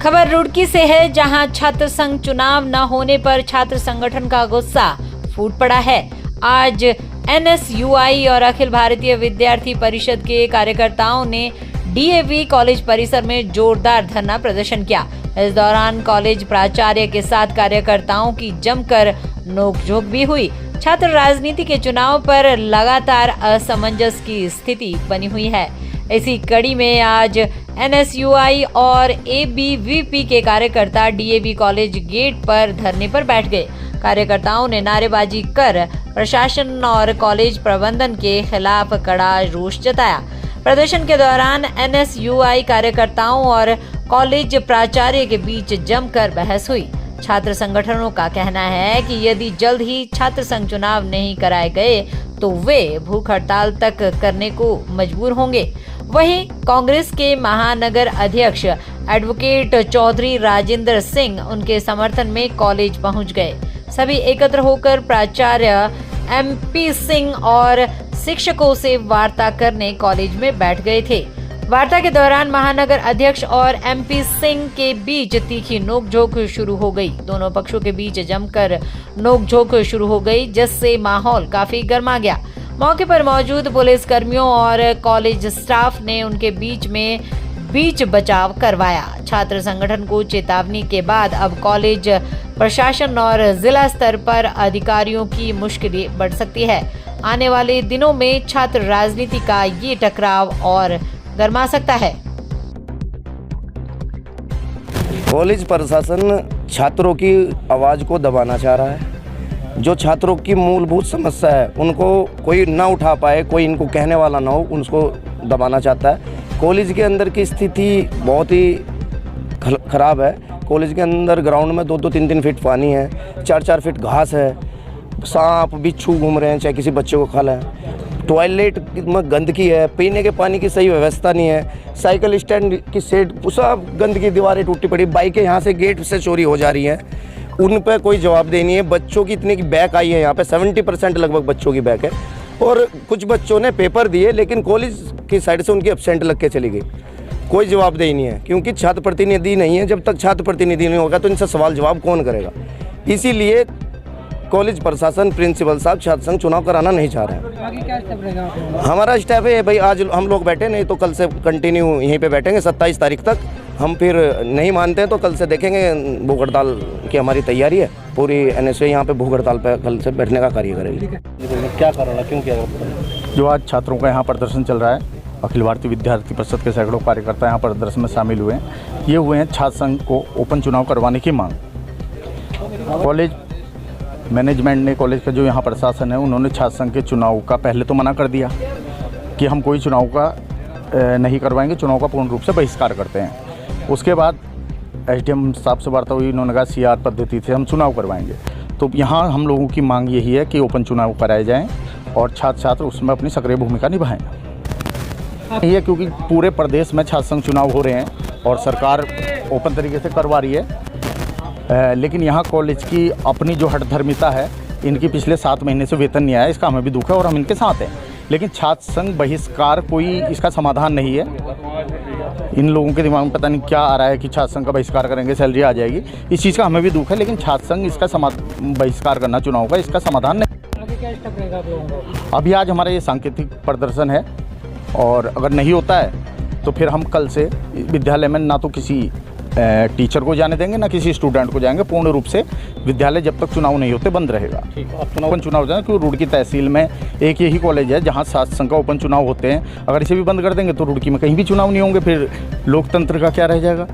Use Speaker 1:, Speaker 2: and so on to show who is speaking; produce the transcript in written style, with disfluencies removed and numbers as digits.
Speaker 1: खबर रुड़की से है, जहां छात्र संघ चुनाव न होने पर छात्र संगठन का गुस्सा फूट पड़ा है। आज NSUI और अखिल भारतीय विद्यार्थी परिषद के कार्यकर्ताओं ने DAV कॉलेज परिसर में जोरदार धरना प्रदर्शन किया। इस दौरान कॉलेज प्राचार्य के साथ कार्यकर्ताओं की जमकर नोकझोंक भी हुई। छात्र राजनीति के चुनाव पर लगातार असमंजस की स्थिति बनी हुई है। इसी कड़ी में आज NSUI और ABVP के कार्यकर्ता DAV कॉलेज गेट पर धरने पर बैठ गए। कार्यकर्ताओं ने नारेबाजी कर प्रशासन और कॉलेज प्रबंधन के खिलाफ कड़ा रोष जताया। प्रदर्शन के दौरान NSUI कार्यकर्ताओं और कॉलेज प्राचार्य के बीच जमकर बहस हुई। छात्र संगठनों का कहना है कि यदि जल्द ही छात्र संघ चुनाव नहीं कराए गए तो वे भूख हड़ताल तक करने को मजबूर होंगे। वहीं कांग्रेस के महानगर अध्यक्ष एडवोकेट चौधरी राजेंद्र सिंह उनके समर्थन में कॉलेज पहुंच गए। सभी एकत्र होकर प्राचार्य MP सिंह और शिक्षकों से वार्ता करने कॉलेज में बैठ गए थे। वार्ता के दौरान महानगर अध्यक्ष और MP सिंह के बीच तीखी नोकझोंक शुरू हो गई। दोनों पक्षों के बीच जमकर नोकझोंक शुरू हो गई, जिससे माहौल काफी गर्मा गया। मौके पर मौजूद पुलिस कर्मियों और कॉलेज स्टाफ ने उनके बीच बचाव करवाया। छात्र संगठन को चेतावनी के बाद अब कॉलेज प्रशासन और जिला स्तर पर अधिकारियों की मुश्किलें बढ़ सकती है। आने वाले दिनों में छात्र राजनीति का ये टकराव और गरमा सकता है।
Speaker 2: कॉलेज प्रशासन छात्रों की आवाज को दबाना चाह रहा है। जो छात्रों की मूलभूत समस्या है उनको कोई ना उठा पाए, कोई इनको कहने वाला ना हो, उनको दबाना चाहता है। कॉलेज के अंदर की स्थिति बहुत ही खराब है। कॉलेज के अंदर ग्राउंड में 2-2, 3-3 फीट पानी है, 4-4 फीट घास है, सांप बिच्छू घूम रहे हैं, चाहे किसी बच्चे को खा लें। टॉयलेट में गंदगी है, पीने के पानी की सही व्यवस्था नहीं है, साइकिल स्टैंड की सेट सब गंदगी, दीवारें टूटी पड़ी, बाइकें यहाँ से गेट से चोरी हो जा रही हैं, उन पर कोई जवाबदेही नहीं है। बच्चों की इतनी की बैक आई है, यहाँ पे 70% लगभग बच्चों की बैक है और कुछ बच्चों ने पेपर दिए लेकिन कॉलेज की साइड से उनकी एब्सेंट लग के चली गई। कोई जवाबदेही नहीं है क्योंकि छात्र प्रतिनिधि नहीं है। जब तक छात्र प्रतिनिधि नहीं होगा तो इनसे सवाल जवाब कौन करेगा। इसीलिए कॉलेज प्रशासन, प्रिंसिपल साहब छात्र संघ चुनाव कराना नहीं चाह रहे हैं।
Speaker 3: आगे क्या स्टेप रहेगा?
Speaker 2: हमारा स्टेप है भाई, आज हम लोग बैठे, नहीं तो कल से कंटिन्यू यहीं पे बैठेंगे 27 तारीख तक। हम फिर नहीं मानते हैं तो कल से देखेंगे। भूख हड़ताल की हमारी तैयारी है। पूरी NSUI यहाँ पे भूख हड़ताल पे कल से बैठने का कार्य करेगी।
Speaker 4: क्या कारण है, क्यों किया? जो आज छात्रों का यहाँ प्रदर्शन चल रहा है, अखिल भारतीय विद्यार्थी परिषद के सैकड़ों कार्यकर्ता यहाँ प्रदर्शन में शामिल हुए हैं। ये हुए हैं छात्र संघ को ओपन चुनाव करवाने की मांग। कॉलेज मैनेजमेंट ने, कॉलेज का जो यहाँ प्रशासन है, उन्होंने छात्र संघ के चुनाव का पहले तो मना कर दिया कि हम कोई चुनाव का नहीं करवाएंगे, चुनाव का पूर्ण रूप से बहिष्कार करते हैं। उसके बाद SDM साहब से वार्ता हुई, उन्होंने कहा CR पद्धति से हम चुनाव करवाएंगे। तो यहाँ हम लोगों की मांग यही है कि ओपन चुनाव कराए जाएँ और छात्र उसमें अपनी सक्रिय भूमिका निभाएँ। ये क्योंकि पूरे प्रदेश में छात्र संघ चुनाव हो रहे हैं और सरकार ओपन तरीके से करवा रही है, लेकिन यहाँ कॉलेज की अपनी जो हठधर्मिता है, इनकी पिछले 7 महीने से वेतन नहीं आया, इसका हमें भी दुख है और हम इनके साथ हैं। लेकिन छात्र संघ बहिष्कार कोई इसका समाधान नहीं है। इन लोगों के दिमाग में पता नहीं क्या आ रहा है कि छात्र संघ का बहिष्कार करेंगे सैलरी आ जाएगी। इस चीज़ का हमें भी दुख है, लेकिन छात्र संघ इसका बहिष्कार करना चुनाव का, इसका समाधान नहीं।
Speaker 3: आगे क्या स्टेप रहेगा आप लोगों का?
Speaker 4: अभी आज हमारा ये सांकेतिक प्रदर्शन है और अगर नहीं होता है तो फिर हम कल से विद्यालय में ना तो किसी टीचर को जाने देंगे ना किसी स्टूडेंट को जाएंगे। पूर्ण रूप से विद्यालय जब तक चुनाव नहीं होते बंद रहेगा। ओपन चुनाव जाए, क्योंकि रुड़की तहसील में एक यही कॉलेज है जहां छात्र संघ का ओपन चुनाव होते हैं। अगर इसे भी बंद कर देंगे तो रुड़की में कहीं भी चुनाव नहीं होंगे, फिर लोकतंत्र का क्या रह जाएगा।